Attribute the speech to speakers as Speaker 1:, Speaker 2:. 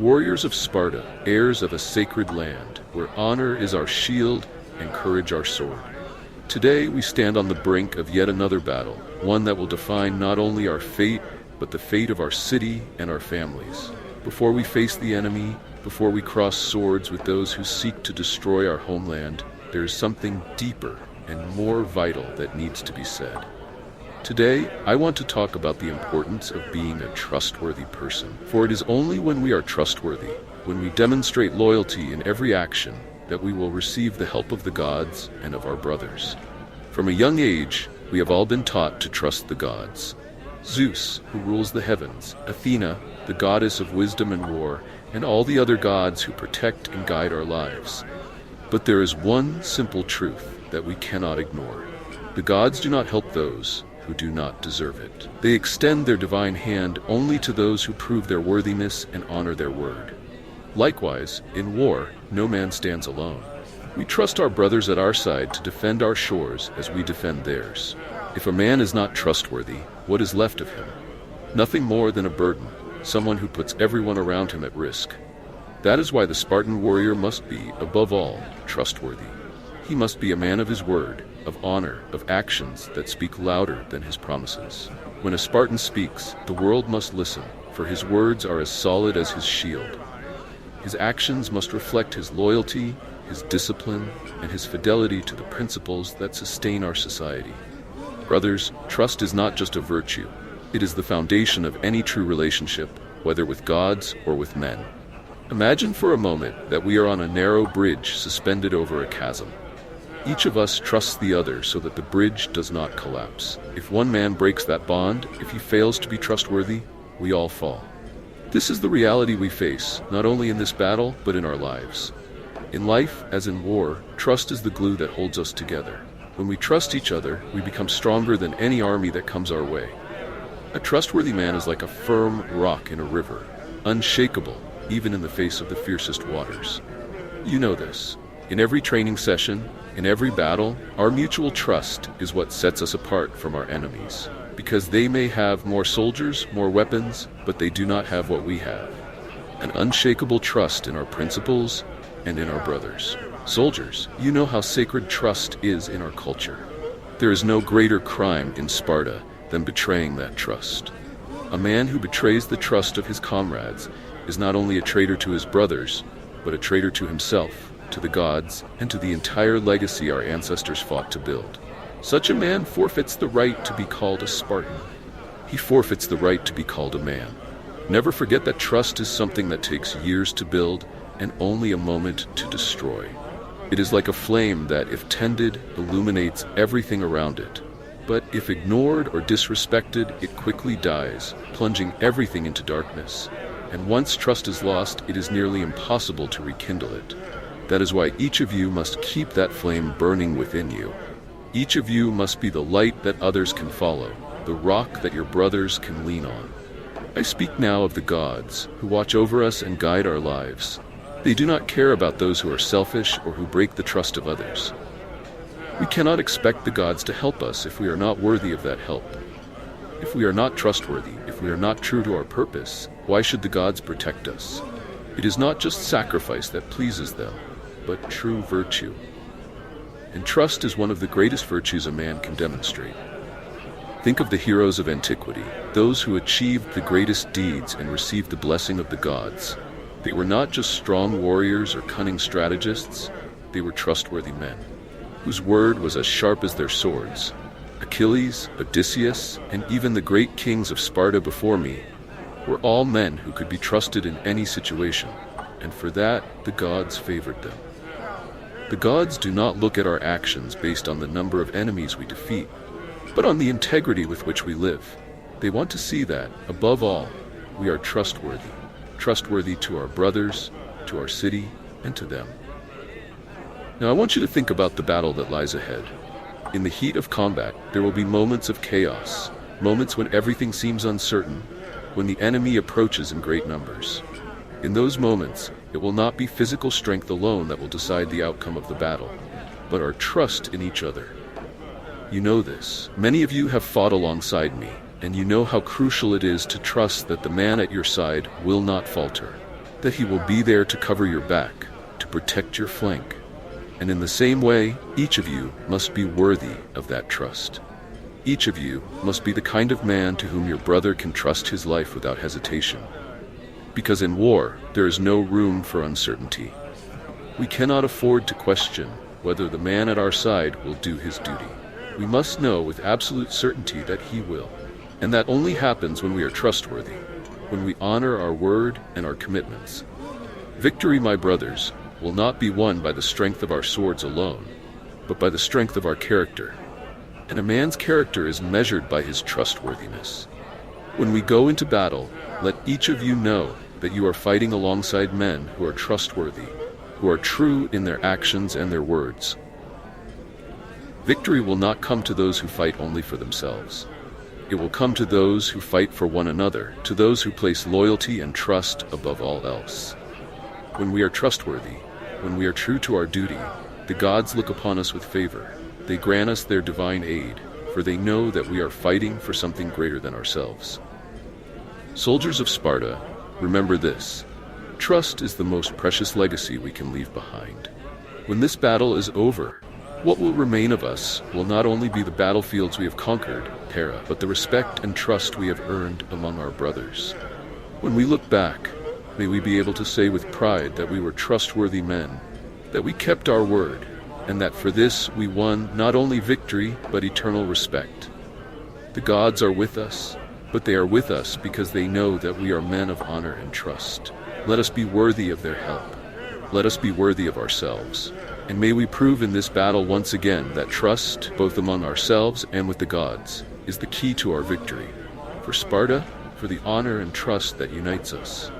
Speaker 1: Warriors of Sparta, heirs of a sacred land, where honor is our shield and courage our sword. Today we stand on the brink of yet another battle, one that will define not only our fate, but the fate of our city and our families. Before we face the enemy, before we cross swords with those who seek to destroy our homeland, there is something deeper and more vital that needs to be said. Today, I want to talk about the importance of being a trustworthy person. For it is only when we are trustworthy, when we demonstrate loyalty in every action, that we will receive the help of the gods and of our brothers. From a young age, we have all been taught to trust the gods. Zeus, who rules the heavens, Athena, the goddess of wisdom and war, and all the other gods who protect and guide our lives. But there is one simple truth that we cannot ignore. The gods do not help those who do not deserve it. They extend their divine hand only to those who prove their worthiness and honor their word. Likewise, in war, no man stands alone. We trust our brothers at our side to defend our shores as we defend theirs. If a man is not trustworthy, what is left of him? Nothing more than a burden, someone who puts everyone around him at risk. That is why the Spartan warrior must be, above all, trustworthy. He must be a man of his word, of honor, of actions that speak louder than his promises. When a Spartan speaks, the world must listen, for his words are as solid as his shield. His actions must reflect his loyalty, his discipline, and his fidelity to the principles that sustain our society. Brothers, trust is not just a virtue. It is the foundation of any true relationship, whether with gods or with men. Imagine for a moment that we are on a narrow bridge suspended over a chasm. Each of us trusts the other so that the bridge does not collapse. If one man breaks that bond, if he fails to be trustworthy, we all fall. This is the reality we face, not only in this battle, but in our lives. In life, as in war, trust is the glue that holds us together. When we trust each other, we become stronger than any army that comes our way. A trustworthy man is like a firm rock in a river, unshakable even in the face of the fiercest waters. You know this. In every training session, in every battle, our mutual trust is what sets us apart from our enemies. Because they may have more soldiers, more weapons, but they do not have what we have. An unshakable trust in our principles and in our brothers. Soldiers, you know how sacred trust is in our culture. There is no greater crime in Sparta than betraying that trust. A man who betrays the trust of his comrades is not only a traitor to his brothers, but a traitor to himself, to the gods, and to the entire legacy our ancestors fought to build. Such a man forfeits the right to be called a Spartan. He forfeits the right to be called a man. Never forget that trust is something that takes years to build and only a moment to destroy. It is like a flame that, if tended, illuminates everything around it. But if ignored or disrespected, it quickly dies, plunging everything into darkness. And once trust is lost, it is nearly impossible to rekindle it. That is why each of you must keep that flame burning within you. Each of you must be the light that others can follow, the rock that your brothers can lean on. I speak now of the gods, who watch over us and guide our lives. They do not care about those who are selfish or who break the trust of others. We cannot expect the gods to help us if we are not worthy of that help. If we are not trustworthy, if we are not true to our purpose, why should the gods protect us? It is not just sacrifice that pleases them, but true virtue. And trust is one of the greatest virtues a man can demonstrate. Think of the heroes of antiquity, those who achieved the greatest deeds and received the blessing of the gods. They were not just strong warriors or cunning strategists, they were trustworthy men, whose word was as sharp as their swords. Achilles, Odysseus, and even the great kings of Sparta before me were all men who could be trusted in any situation, and for that the gods favored them. The gods do not look at our actions based on the number of enemies we defeat, but on the integrity with which we live. They want to see that, above all, we are trustworthy to our brothers, to our city, and to them. Now I want you to think about the battle that lies ahead. In the heat of combat, there will be moments of chaos, moments when everything seems uncertain, when the enemy approaches in great numbers. In those moments, it will not be physical strength alone that will decide the outcome of the battle, but our trust in each other. You know this. Many of you have fought alongside me, and you know how crucial it is to trust that the man at your side will not falter. that he will be there to cover your back, to protect your flank. And in the same way, each of you must be worthy of that trust. Each of you must be the kind of man to whom your brother can trust his life without hesitation. Because in war, there is no room for uncertainty. We cannot afford to question whether the man at our side will do his duty. We must know with absolute certainty that he will. And that only happens when we are trustworthy, when we honor our word and our commitments. Victory, my brothers, will not be won by the strength of our swords alone, but by the strength of our character. And a man's character is measured by his trustworthiness. When we go into battle, let each of you know that you are fighting alongside men who are trustworthy, who are true in their actions and their words. Victory will not come to those who fight only for themselves. It will come to those who fight for one another, to those who place loyalty and trust above all else. When we are trustworthy, when we are true to our duty, the gods look upon us with favor. They grant us their divine aid, for they know that we are fighting for something greater than ourselves. Soldiers of Sparta, remember this: trust is the most precious legacy we can leave behind. When this battle is over, what will remain of us will not only be the battlefields we have conquered, Para, but the respect and trust we have earned among our brothers. When we look back, may we be able to say with pride that we were trustworthy men, that we kept our word, and that for this we won not only victory but eternal respect. The gods are with us, but they are with us because they know that we are men of honor and trust. Let us be worthy of their help. Let us be worthy of ourselves. And may we prove in this battle once again that trust, both among ourselves and with the gods, is the key to our victory. For Sparta, for the honor and trust that unites us.